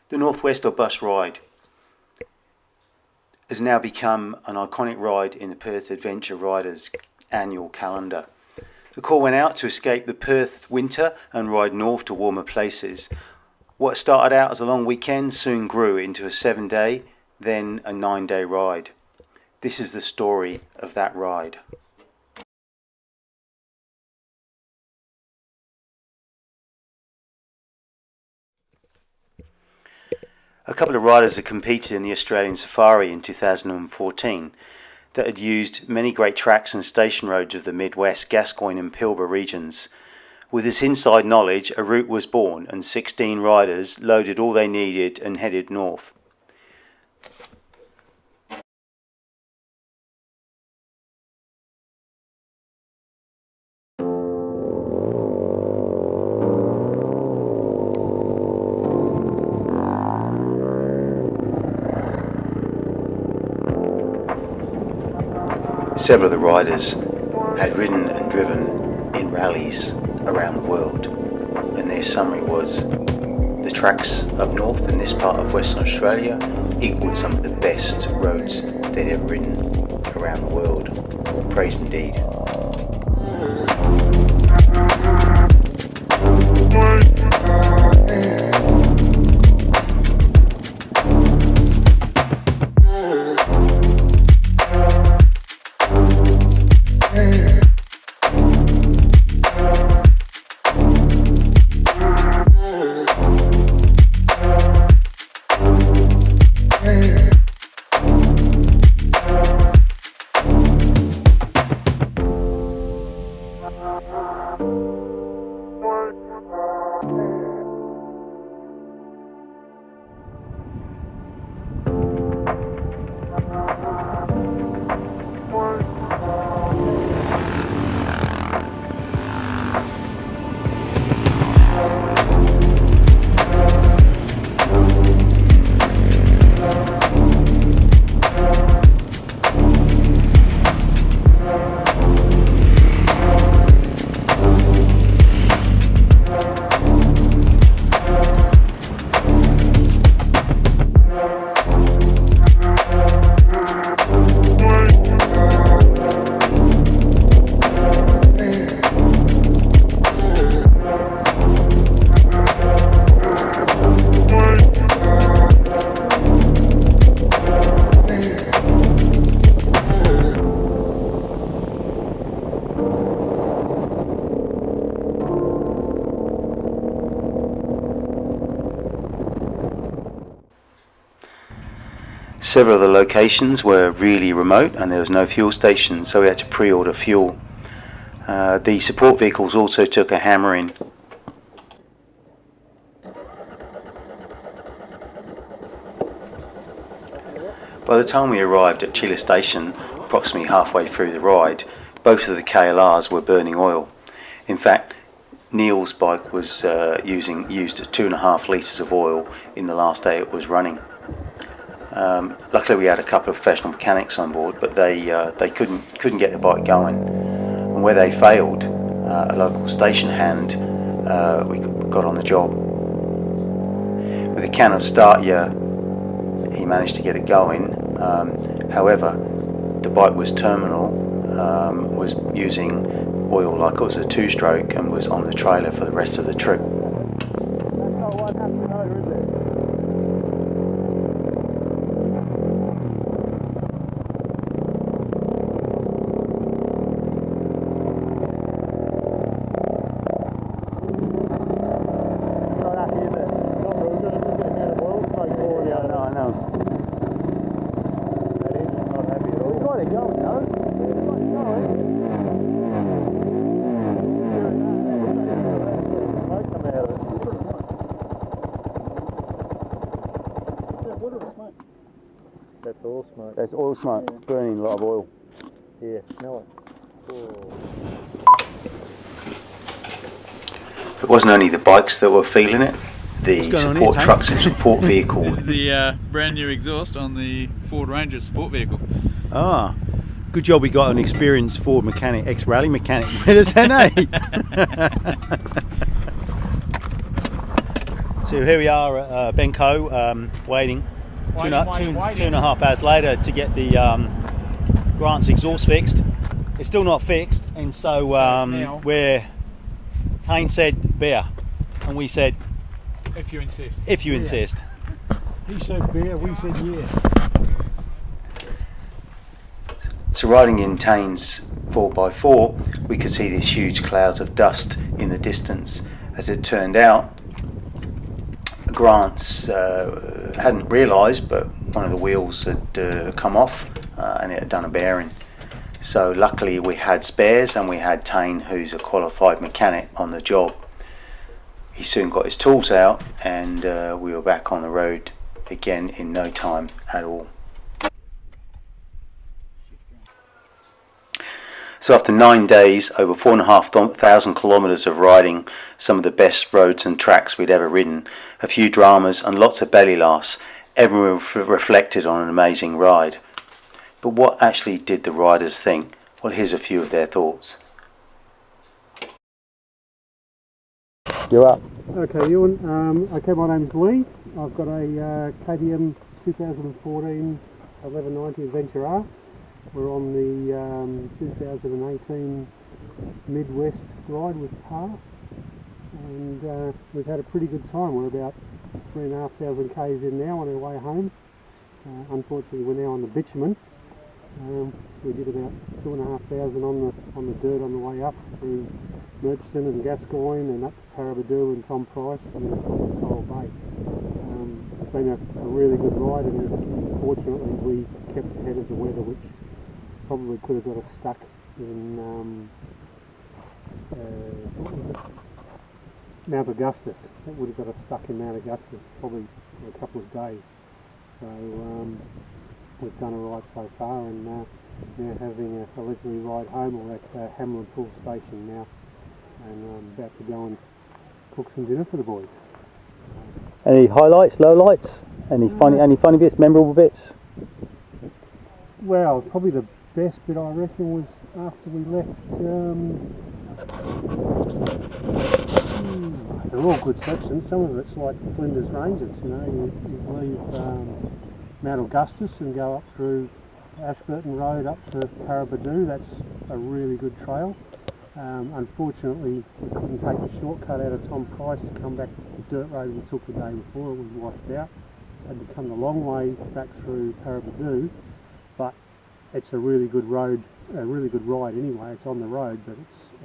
The Northwest or Bus ride has now become an iconic ride in the Perth Adventure Riders annual calendar. The call went out to escape the Perth winter and ride north to warmer places. What started out as a long weekend soon grew into a 7-day, then a 9-day ride. This is the story of that ride. A couple of riders had competed in the Australian Safari in 2014 that had used many great tracks and station roads of the Midwest, Gascoyne and Pilbara regions. With this inside knowledge, a route was born and 16 riders loaded all they needed and headed north. Several of the riders had ridden and driven in rallies around the world, and their summary was the tracks up north in this part of Western Australia equalled some of the best roads they'd ever ridden around the world. Praise indeed. Several of the locations were really remote and there was no fuel station, so we had to pre-order fuel. The support vehicles also took a hammering. By the time we arrived at Chile Station, approximately halfway through the ride, both of the KLRs were burning oil. In fact, Neil's bike was used 2.5 litres of oil in the last day it was running. Luckily we had a couple of professional mechanics on board, but they couldn't get the bike going. And where they failed, a local station hand we got on the job. With a can of Startia, he managed to get it going. However, the bike was terminal, was using oil like it was a two-stroke and was on the trailer for the rest of the trip. That's oil smoke. That's oil smoke, yeah. Burning a lot of oil. Yeah, smell it. Oh. It wasn't only the bikes that were feeling it, the support trucks and support vehicle. This is the brand new exhaust on the Ford Ranger support vehicle. Ah, good job we got an experienced Ford mechanic, ex-rally mechanic with us, hasn't he? So here we are at Bencow, waiting. Two and a half hours later to get the Grant's exhaust fixed. It's still not fixed, and so Tane said beer, and we said if you insist. If you insist. He said beer, we said yeah. So riding in Tane's 4x4, we could see these huge clouds of dust in the distance. As it turned out, Grant's hadn't realised, but one of the wheels had come off and it had done a bearing. So luckily we had spares, and we had Tane, who's a qualified mechanic, on the job. He soon got his tools out, and we were back on the road again in no time at all. So after 9 days, over 4,500 kilometres of riding some of the best roads and tracks we'd ever ridden, a few dramas and lots of belly laughs, everyone reflected on an amazing ride. But what actually did the riders think? Well, here's a few of their thoughts. You're up. Okay, Ewan. Okay, my name's Lee. I've got a KTM 2014 1190 Adventure R. We're on the 2018 Midwest ride with Par, and we've had a pretty good time. We're about 3,500 k's in now on our way home. Unfortunately, we're now on the bitumen. We did about 2,500 on the dirt on the way up through Murchison and Gascoyne and up to Parabadoo and Tom Price and then across to Coral Bay. It's been a really good ride, and fortunately we kept ahead of the weather, which probably could have got us stuck in Mount Augustus. That would have got us stuck in Mount Augustus probably for a couple of days. So we've done alright so far, and now having a leisurely ride home. We're at Hamlin Pool Station now, and I'm about to go and cook some dinner for the boys. Any highlights, lowlights? Any funny bits, memorable bits? Well, probably the best bit I reckon was after we left. They're all good sections. Some of it's like Flinders Ranges. You know, you leave Mount Augustus and go up through Ashburton Road up to Parabadoo. That's a really good trail. Unfortunately, we couldn't take the shortcut out of Tom Price to come back the dirt road we took the day before. It was washed out. Had to come the long way back through Parabadoo, but it's a really good road, a really good ride anyway. It's on the road, but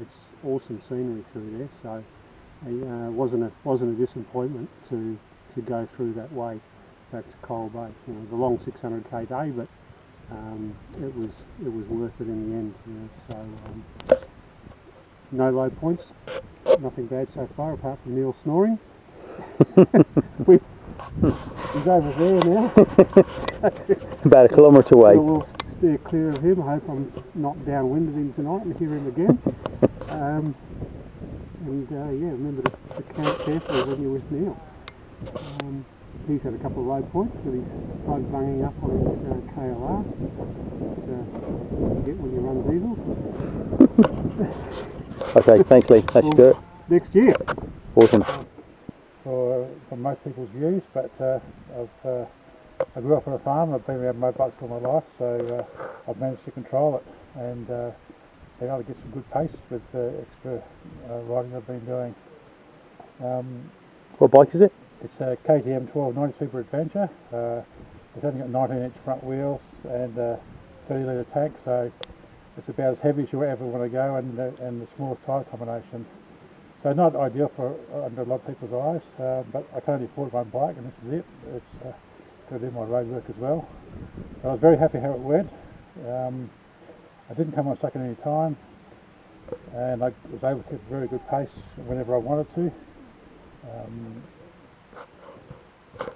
it's awesome scenery through there. So it wasn't a disappointment to go through that way back to Coral Bay. You know, it was a long 600k day, but it was worth it in the end. You know, so no low points, nothing bad so far apart from Neil snoring. He's over there now. About a kilometre away. So we'll steer clear of him. I hope I'm not downwind of him tonight and hear him again. Remember to count carefully when you're with Neil. He's had a couple of low points with his plug bunging up on his KLR. You get when you run diesel. Okay, thanks Lee. That's good. Next year. Awesome. For most people's views, but I grew up on a farm. I've been around motorbikes all my life, so I've managed to control it, and been able to get some good pace with the extra riding I've been doing. What bike is it? It's a KTM 1290 Super Adventure. It's only got 19-inch front wheels and 30-litre tank, so it's about as heavy as you ever want to go, and the smallest tyre combination. So not ideal for under a lot of people's eyes, but I can only afford one bike, and this is it. It's going to do my road work as well. So I was very happy how it went. I didn't come unstuck at any time, and I was able to keep a very good pace whenever I wanted to.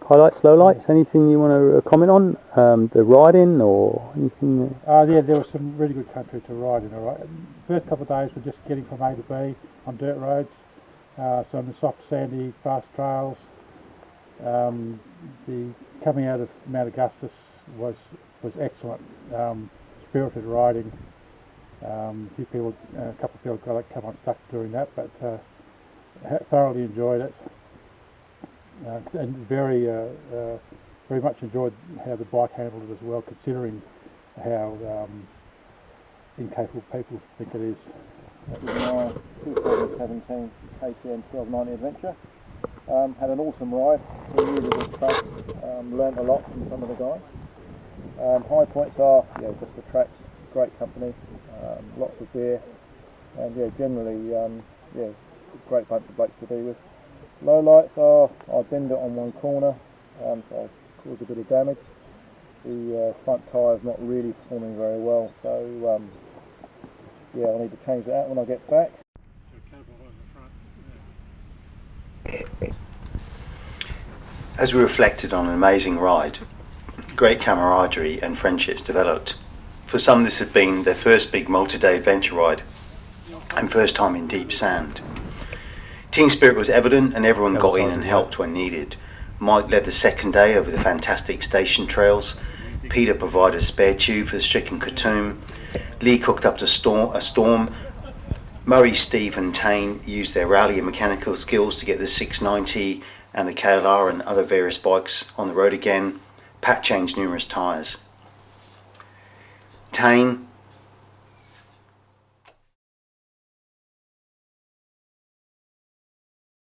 Highlights, lowlights, anything you want to comment on? The riding or anything? Yeah, there was some really good country to ride in. All right. The first couple of days were just getting from A to B on dirt roads, some soft, sandy, fast trails. The coming out of Mount Augustus was excellent. Spirited riding. A couple of people got come unstuck during that, but thoroughly enjoyed it. And very much enjoyed how the bike handled it as well, considering how incapable people think it is. That was my 2017 KTM 1290 Adventure. Had an awesome ride, some really good tracks, learnt a lot from some of the guys. High points are just the tracks, great company, lots of beer, and generally great bunch of blokes to be with. Low lights are I binned it on one corner, so I caused a bit of damage. The front tyre is not really performing very well, so I need to change that out when I get back. As we reflected on an amazing ride, great camaraderie and friendships developed. For some, this had been their first big multi-day adventure ride and first time in deep sand. Team spirit was evident and everyone got in and helped when needed. Mike led the second day over the fantastic station trails. Peter provided a spare tube for the stricken Khartoum. Lee cooked up a storm. Murray, Steve and Tane used their rally and mechanical skills to get the 690 and the KLR and other various bikes on the road again. Pat changed numerous tyres. Tane